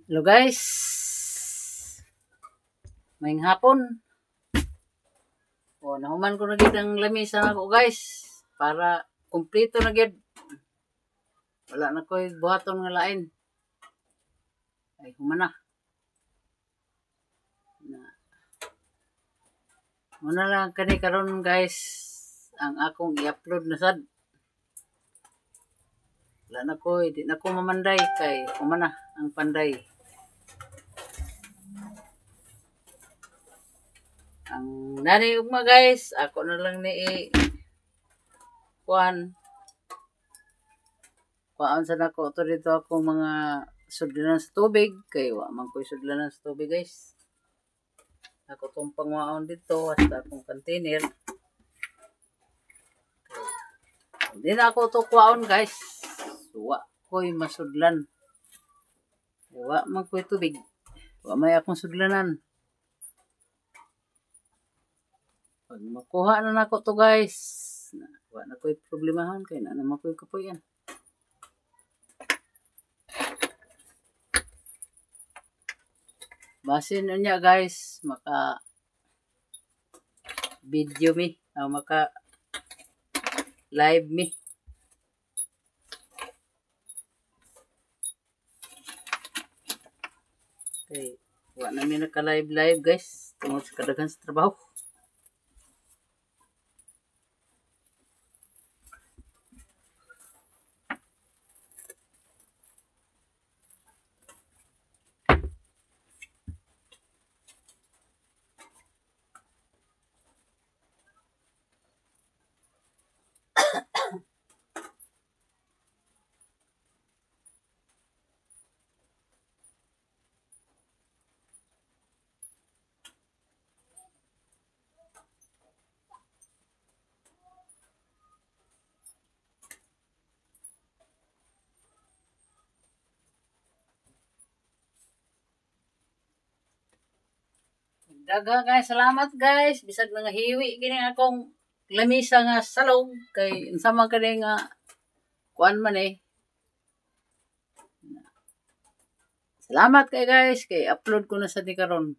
Hello guys, maing hapon. O nahuman ko na gid ang lamisa nako guys para kumpleto na gid. Wala na ko'y buhaton nga lain. Ay human na. Muna lang kani karon guys ang akong i-upload na sad. Wala na ko, di na ko mamanday kay human na ang panday. Ang nani ugma guys, ako na lang ni kuan kuan sa nako to dito ako mga sudlanan sa tubig kay wa man ko'y sudlanan sa tubig guys. Ako tong pangwaon dito hasta akong container. Hindi na ako to kuwaon guys. Wa ko'y masudlan. Wa man ko'y tubig. Wa may akong sudlanan. Pag makuha na nako to guys, wa na ko'y problemahon kay na naman ko'y kapuyan. Basin niya guys, maka video mi, maka live mi. Okay, wa na mi naka-live guys, tungod sa kadaghan sa trabaho. Daghang guys, salamat guys. Bisag nga hiwi kini akong lamisa nga salog kay unsa man kani nga kuan man eh. Salamat kay guys kay upload ko na sa di karon.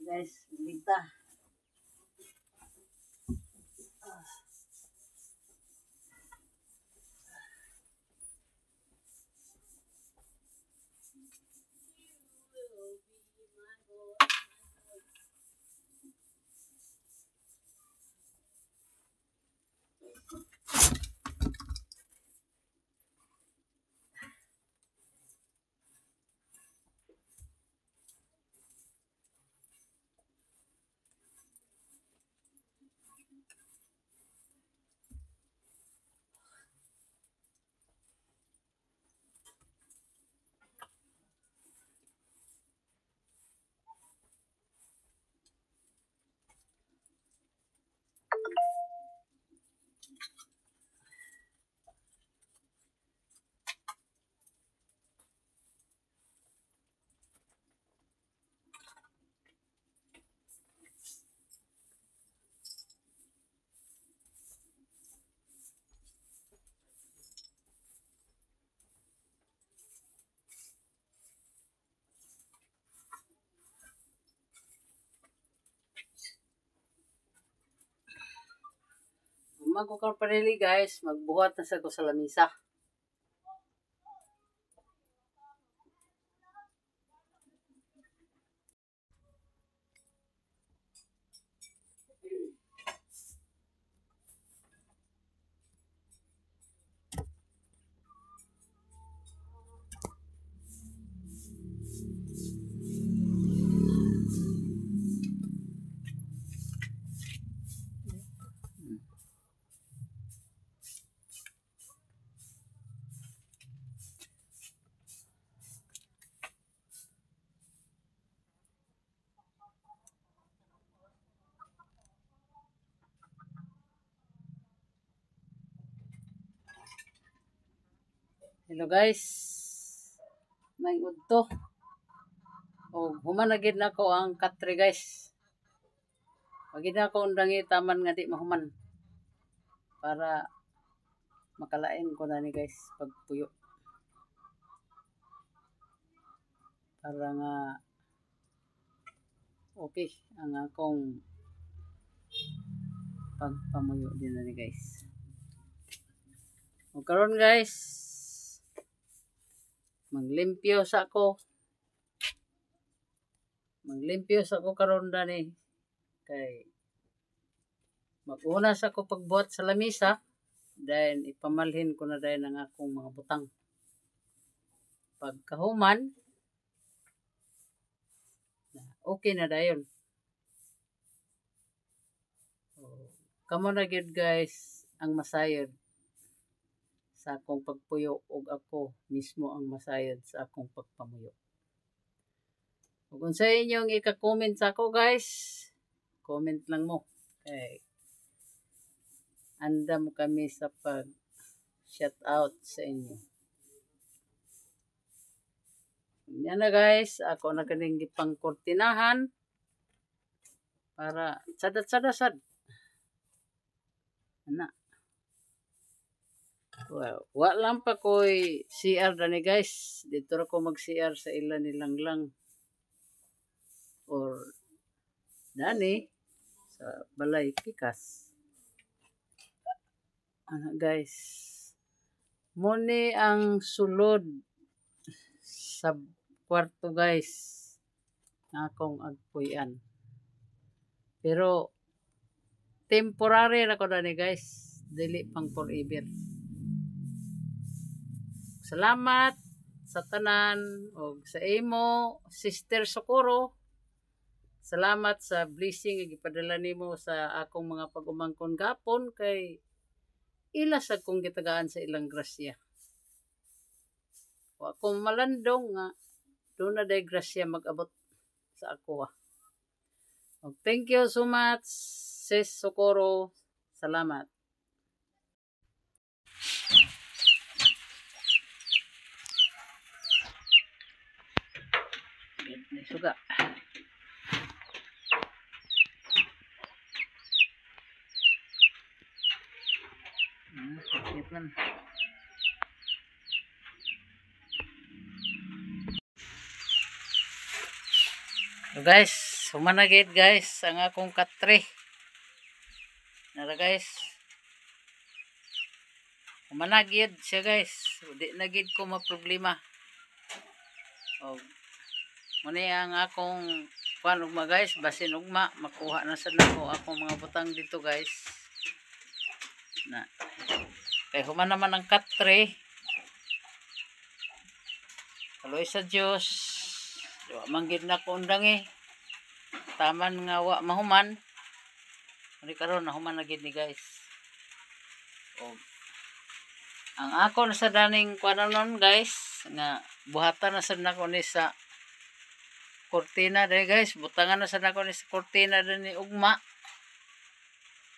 Guys, bita. Magkukarparili guys, magbuhat na sa ko sa lamisa. Hello guys. May udto. O human na gid nako ang katre guys. Pagid na ko undangi taman nga di mahuman para makalain ko na ni guys pagpuyo. Para nga okay ang akong pagpamuyo din na ni guys. O karon guys, maglimpyo sa ko karon dani kay mag-una sa ko pagbuhat sa lamisa, then ipamalhin ko na dahil ang akong mga butang. Pagkahuman, okay na dayon. Kamo na gyud guys ang masayod sa akong pagpuyo ug ako mismo ang masayod sa akong pagpamuyo. Ug unsa inyong ika-comment sa ako guys, comment lang mo. Okay. Andam kami sa pag shout out sa inyo. Yan na guys, ako na kaning gipang kurtinahan para sada-sada-sad. Ana. Well, wa lang pa ko'y CR dani guys. Dito ra ko mag-CR sa ilan nilang lang. Or dani sa balay pikas. Ana guys. Muni ang sulod sa kwarto guys. Na akong agpuyan. Pero temporary ra ko dani guys. Dili pang forever. Salamat sa tanan o sa imo, Sister Socorro. Salamat sa blessing nga gipadala nimo sa akong mga pag-umangkon gapon kay ila sa kong gitagaan sa ilang grasya. Wa ko malandong nga do na day grasya mag-abot sa ako. Thank you so much, Sis Socorro. Salamat. Suga. Sakit man. So guys, humanagid guys ang akong katre. Nara guys. Humanagid siya guys. Di nagid ko maproblema. O muna ang akong kuan ugma guys, basin ugma makuha na sad nako akong mga butang dito guys. Na kay human naman ang katre. Kaloy sa Dios. Wa manggid na ko undangi. Taman nga wa mahuman. Ani karon na human na gid ni guys. O ang ako na sa daning kuanon guys nga buhatan na sad nako ni sa kurtina dai guys, butangan na sad nako ni sa kurtina ni ugma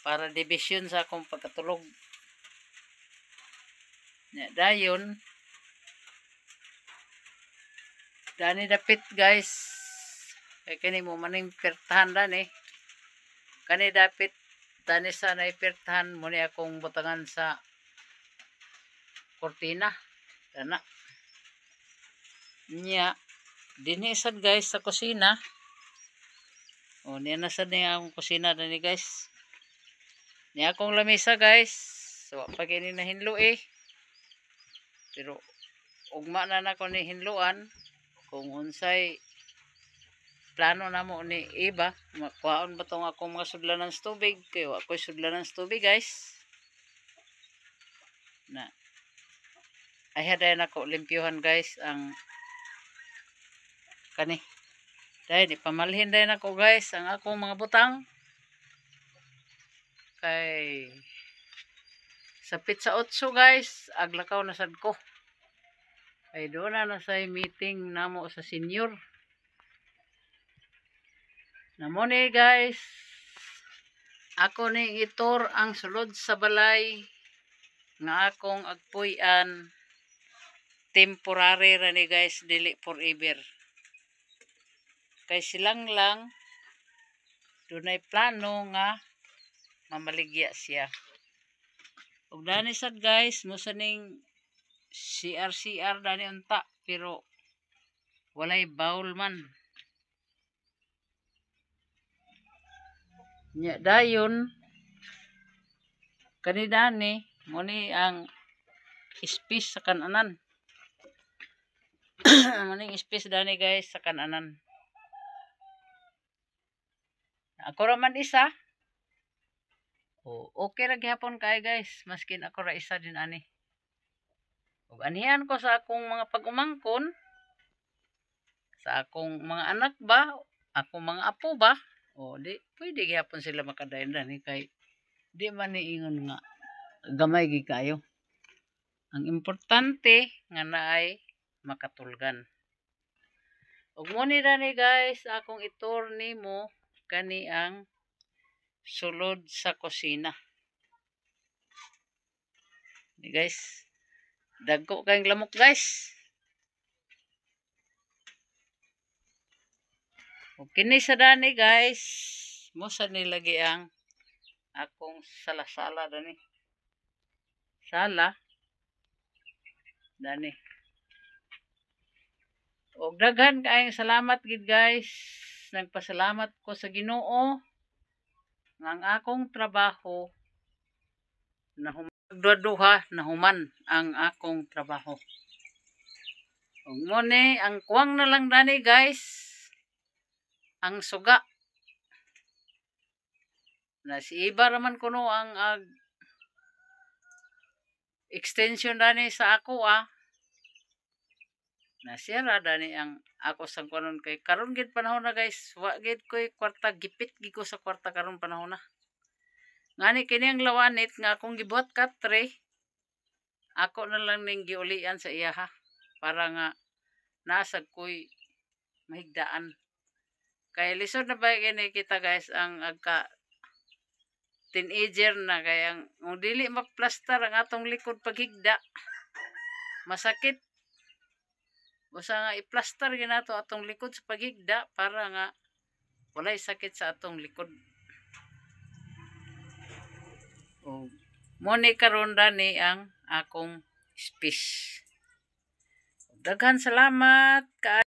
para division sa akong pagkatulog. Nya dayon dani dapit guys. Kay kani mo maning pertahan dani. Kani dapit dani sa nay pertahan mo ni akong butangan sa kurtina. Dana. Nya dinhi sad guys sa kusina. O niya na sad ni akong kusina dani guys. Ni akong lamisa guys. So pag ini na hinlo Pero ugma na nako ni hinluan kung unsay plano na mo ni iba makuhaon ba tong akong mga sudlanan sa tubig kay wa ko'y sudlanan sa tubig guys. Na ay haday nako limpyuhan guys ang kani. Dahil ipamalhin dahil nako guys ang akong mga butang. Kay sa pizza 8 guys, aglakaw na sad ko. Kay doon na say meeting namo sa senior. Namo ni guys. Ako ni itor ang sulod sa balay nga akong agpuyan. Temporary ra ni guys, dili forever. Kay silang lang dunay plano nga mamaligya siya. Ug dani sad guys, mo saning CR dani unta pero walay bowl man. Nya dayon kanidani mo ni ang space sa kananan. Maning space dani guys sa kananan. Ako raman isa. Okay ra gyapon kay guys, maskin ako ra isa din ani. Ug anihan ko sa akong mga pag-umangkon, sa akong mga anak ba, akong mga apo ba, di pwede gyapon sila makadayon dani kay di man niingon nga gamay gi kayo. Ang importante nga naay makatulgan. Ug mo ni dani guys, akong itur nimo kani ang sulod sa kusina. Ni guys, dagko kayong lamok guys. Ug kini sa dani guys, mo sa nilagi ang akong sala-sala dani. Sala dani. Og daghan kaayong salamat gid guys. Nagpasalamat ko sa Ginoo nga ang akong trabaho na duha na human ang akong trabaho. Og mo ni ang kuwang na lang dani guys, ang suga. Na si iba raman kuno ang extension dani sa ako na siya ra dani ang ako sang karon kay karon gid panahon na guys, wa gid koy kwarta, gipit gid ko sa kwarta karon panahon na. Ngani kini ang lawanit nga akong gibuhat katre, ako na lang ning giulian sa iya para nga nasag koy mahigdaan. Kay lisod na ba kini kita guys ang agka teenager na kay ang dili maplaster ang atong likod paghigda. Masakit. Basta nga i-plaster ginato atong likod sa paghigda para nga walay sakit sa atong likod. Mo ni karon dani ang akong space. Daghan salamat.